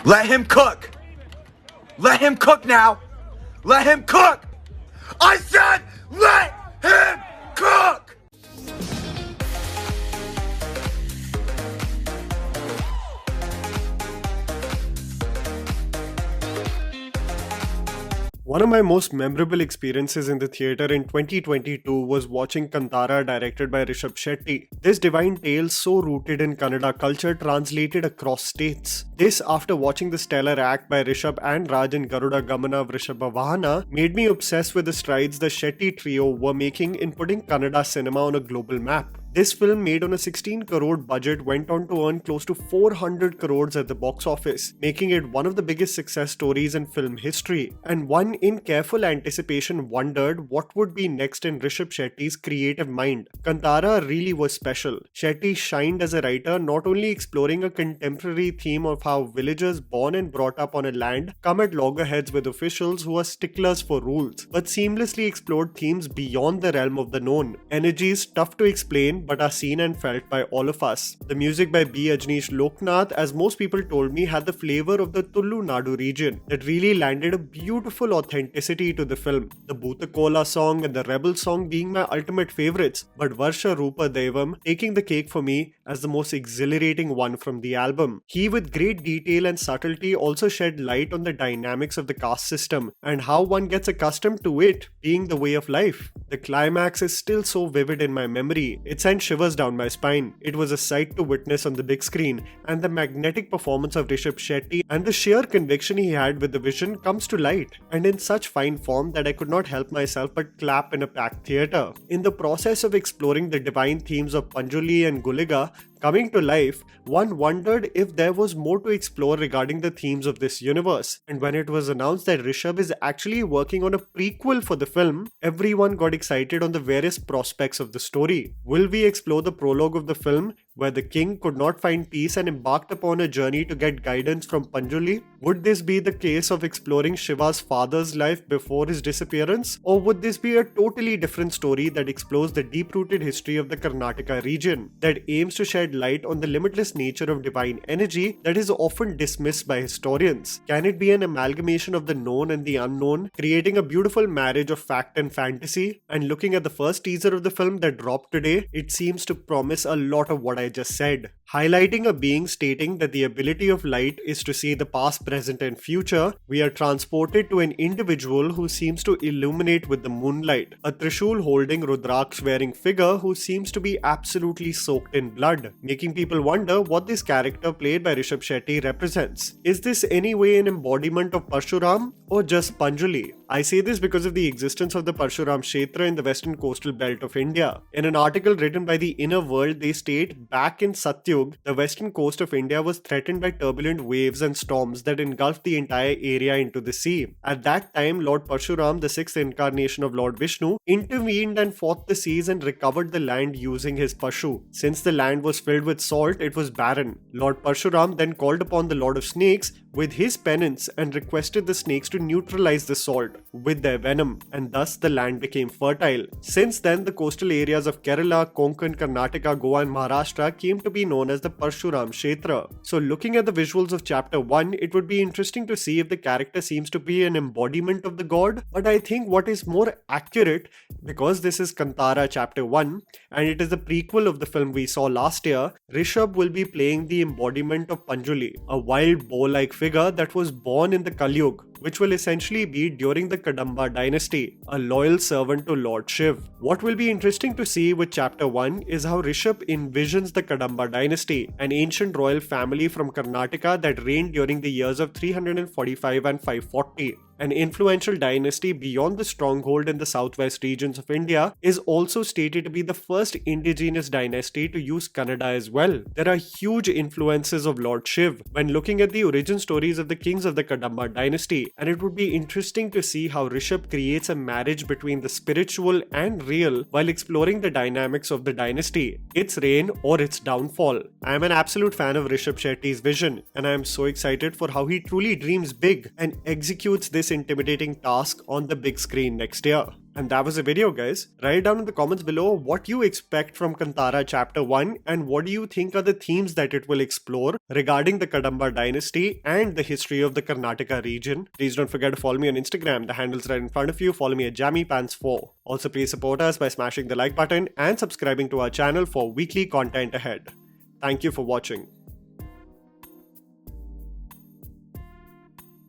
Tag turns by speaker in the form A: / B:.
A: Let him cook! Let him cook now! Let him cook! I said let him cook!
B: One of my most memorable experiences in the theatre in 2022 was watching Kantara, directed by Rishab Shetty. This divine tale, so rooted in Kannada culture, translated across states. This, after watching the stellar act by Rishab and Raj in Garuda Gamana Vrishabha Vahana, made me obsessed with the strides the Shetty trio were making in putting Kannada cinema on a global map. This film, made on a 16 crore budget, went on to earn close to 400 crores at the box office, making it one of the biggest success stories in film history. And one in careful anticipation wondered what would be next in Rishab Shetty's creative mind. Kantara really was special. Shetty shined as a writer, not only exploring a contemporary theme of how villagers born and brought up on a land come at loggerheads with officials who are sticklers for rules, but seamlessly explored themes beyond the realm of the known. Energies tough to explain, but are seen and felt by all of us. The music by B. Ajneesh Loknath, as most people told me, had the flavor of the Tullu Nadu region that really landed a beautiful authenticity to the film. The Bhutakola song and the Rebel song being my ultimate favorites, but Varsha Rupa Devam taking the cake for me as the most exhilarating one from the album. He, with great detail and subtlety, also shed light on the dynamics of the caste system and how one gets accustomed to it being the way of life. The climax is still so vivid in my memory. It sent shivers down my spine. It was a sight to witness on the big screen, and the magnetic performance of Rishab Shetty and the sheer conviction he had with the vision comes to light, and in such fine form that I could not help myself but clap in a packed theatre. In the process of exploring the divine themes of Panjoli and Guliga coming to life, one wondered if there was more to explore regarding the themes of this universe. And when it was announced that Rishab is actually working on a prequel for the film, everyone got excited on the various prospects of the story. Will we explore the prologue of the film, where the king could not find peace and embarked upon a journey to get guidance from Panjoli? Would this be the case of exploring Shiva's father's life before his disappearance? Or would this be a totally different story that explores the deep-rooted history of the Karnataka region, that aims to shed light on the limitless nature of divine energy that is often dismissed by historians? Can it be an amalgamation of the known and the unknown, creating a beautiful marriage of fact and fantasy? And looking at the first teaser of the film that dropped today, it seems to promise a lot of what I just said. Highlighting a being stating that the ability of light is to see the past, present and future, we are transported to an individual who seems to illuminate with the moonlight, a Trishul holding Rudraksh wearing figure who seems to be absolutely soaked in blood, making people wonder what this character played by Rishab Shetty represents. Is this any way an embodiment of Parshuram or just Panjali? I say this because of the existence of the Parshuram Kshetra in the western coastal belt of India. In an article written by the Inner World, they state back in Satyug, the western coast of India was threatened by turbulent waves and storms that engulfed the entire area into the sea. At that time, Lord Parshuram, the sixth incarnation of Lord Vishnu, intervened and fought the seas and recovered the land using his Pashu. Since the land was filled with salt, it was barren. Lord Parshuram then called upon the Lord of Snakes with his penance and requested the snakes to neutralize the salt with their venom, and thus the land became fertile. Since then, the coastal areas of Kerala, Konkan, Karnataka, Goa and Maharashtra came to be known as the Parshuram Kshetra. So looking at the visuals of chapter 1, it would be interesting to see if the character seems to be an embodiment of the god, but I think what is more accurate, because this is Kantara Chapter 1 and it is the prequel of the film we saw last year, Rishab will be playing the embodiment of Panjali, a wild boar-like figure that was born in the Kalyug, which will essentially be during the Kadamba dynasty, a loyal servant to Lord Shiv. What will be interesting to see with chapter 1 is how Rishab envisions the Kadamba dynasty, an ancient royal family from Karnataka that reigned during the years of 345 and 540. An influential dynasty beyond the stronghold in the southwest regions of India, is also stated to be the first indigenous dynasty to use Kannada as well. There are huge influences of Lord Shiv when looking at the origin stories of the kings of the Kadamba dynasty, and it would be interesting to see how Rishab creates a marriage between the spiritual and real while exploring the dynamics of the dynasty, its reign or its downfall. I am an absolute fan of Rishab Shetty's vision, and I am so excited for how he truly dreams big and executes this this intimidating task on the big screen next year. And that was the video, guys. Write down in the comments below what you expect from Kantara Chapter 1 and what do you think are the themes that it will explore regarding the Kadamba dynasty and the history of the Karnataka region. Please don't forget to follow me on Instagram. The handle's right in front of you. Follow me at JammyPants4. Also, please support us by smashing the like button and subscribing to our channel for weekly content ahead. Thank you for watching.